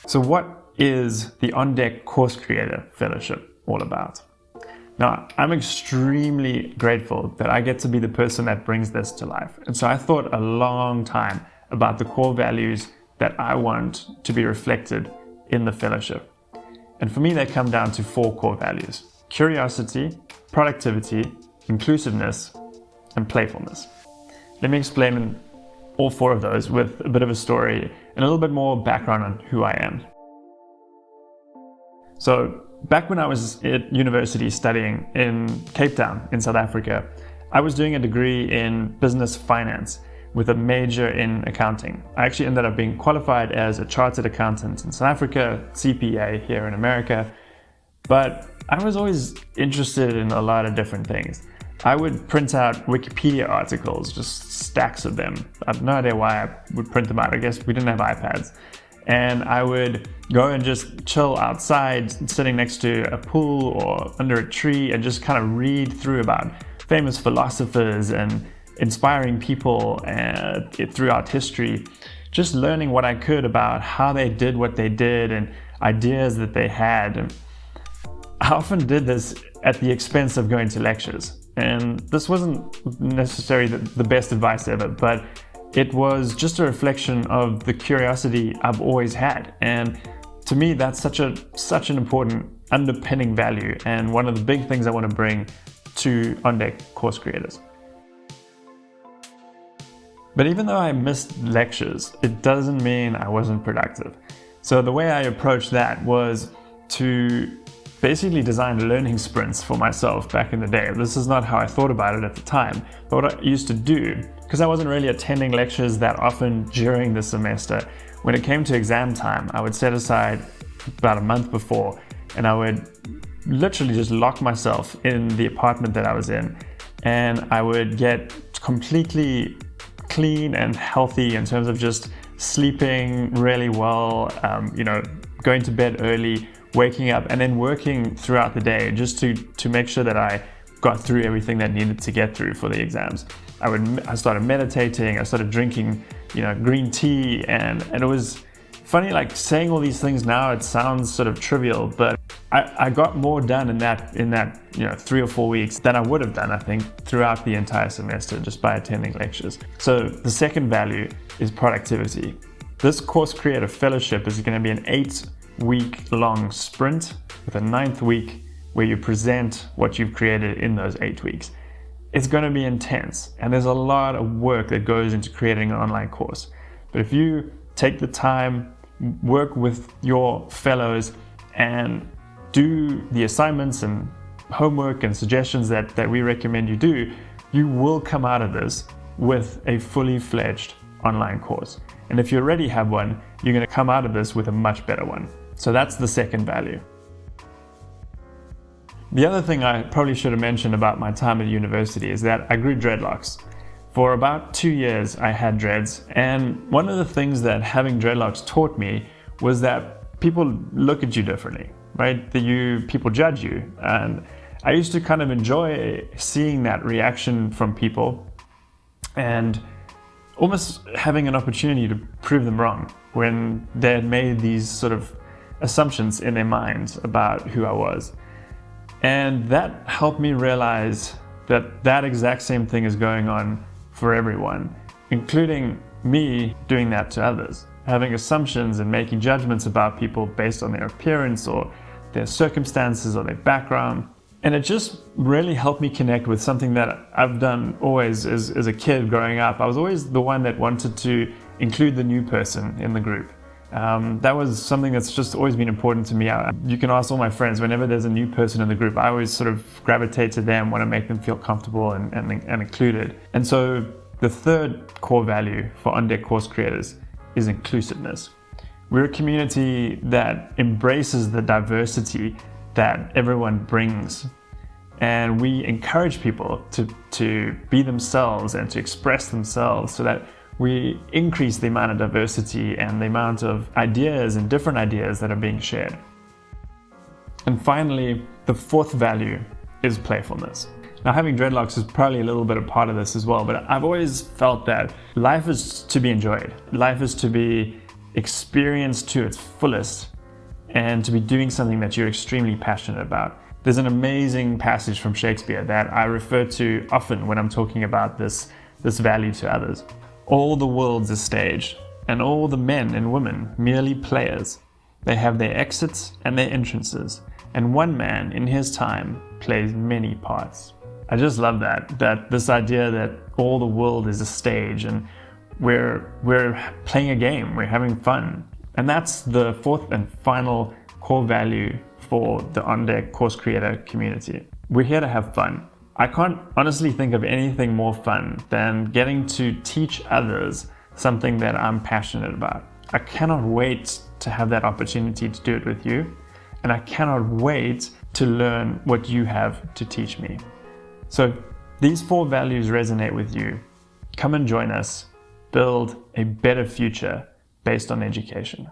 So what is the On Deck Course Creator Fellowship all about? Now, I'm extremely grateful that I get to be the person that brings this to life. And so I thought a long time about the core values that I want to be reflected in the fellowship. And for me, they come down to 4 core values: curiosity, productivity, inclusiveness, and playfulness. Let me explain all 4 of those with a bit of a story and a little bit more background on who I am. So back when I was at university studying in Cape Town in South Africa, I was doing a degree in business finance with a major in accounting. I actually ended up being qualified as a chartered accountant in South Africa, CPA here in America, but I was always interested in a lot of different things. I would print out Wikipedia articles, just stacks of them. I have no idea why I would print them out. I guess we didn't have iPads. And I would go and just chill outside, sitting next to a pool or under a tree, and just kind of read through about famous philosophers and inspiring people throughout history, just learning what I could about how they did what they did and ideas that they had. And I often did this at the expense of going to lectures. And this wasn't necessarily the best advice ever, but it was just a reflection of the curiosity I've always had. And to me, that's such an important underpinning value and one of the big things I want to bring to On Deck course creators. But even though I missed lectures, it doesn't mean I wasn't productive. So the way I approached that was to basically design learning sprints for myself back in the day. This is not how I thought about it at the time, but what I used to do, because I wasn't really attending lectures that often during the semester, when it came to exam time, I would set aside about a month before, and I would literally just lock myself in the apartment that I was in, and I would get completely clean and healthy in terms of just sleeping really well, going to bed early, waking up, and then working throughout the day just to make sure that I got through everything that needed to get through for the exams. I started meditating, I started drinking, green tea, and it was funny, like saying all these things now, it sounds sort of trivial, but I got more done in that 3 or 4 weeks than I would have done, I think, throughout the entire semester just by attending lectures. So the second value is productivity. This Course Creator Fellowship is going to be an 8-week long sprint with a 9th week where you present what you've created in those 8 weeks. It's going to be intense, and there's a lot of work that goes into creating an online course. But if you take the time, work with your fellows, and do the assignments and homework and suggestions that we recommend you do, you will come out of this with a fully fledged online course. And if you already have one, you're going to come out of this with a much better one. So that's the second value. The other thing I probably should have mentioned about my time at university is that I grew dreadlocks. For about 2 years, I had dreads, and one of the things that having dreadlocks taught me was that people look at you differently, right? People judge you, and I used to kind of enjoy seeing that reaction from people and almost having an opportunity to prove them wrong when they had made these sort of assumptions in their minds about who I was. And that helped me realize that exact same thing is going on for everyone, including me doing that to others, having assumptions and making judgments about people based on their appearance or their circumstances or their background. And it just really helped me connect with something that I've done always as a kid growing up. I was always the one that wanted to include the new person in the group. That was something that's just always been important to me. You can ask all my friends, whenever there's a new person in the group, I always sort of gravitate to them, want to make them feel comfortable and included. And so the third core value for On Deck course creators is inclusiveness. We're a community that embraces the diversity that everyone brings. And we encourage people to be themselves and to express themselves so that we increase the amount of diversity and the amount of ideas and different ideas that are being shared. And finally, the fourth value is playfulness. Now, having dreadlocks is probably a little bit a part of this as well, but I've always felt that life is to be enjoyed. Life is to be experience to its fullest and to be doing something that you're extremely passionate about. There's an amazing passage from Shakespeare that I refer to often when I'm talking about this value to others. All the world's a stage, and all the men and women merely players. They have their exits and their entrances, and one man in his time plays many parts. I just love that this idea that all the world is a stage and we're playing a game, we're having fun. And that's the fourth and final core value for the On Deck Course Creator community. We're here to have fun. I can't honestly think of anything more fun than getting to teach others something that I'm passionate about. I cannot wait to have that opportunity to do it with you, and I cannot wait to learn what you have to teach me. So if these 4 values resonate with you, come and join us, build a better future based on education.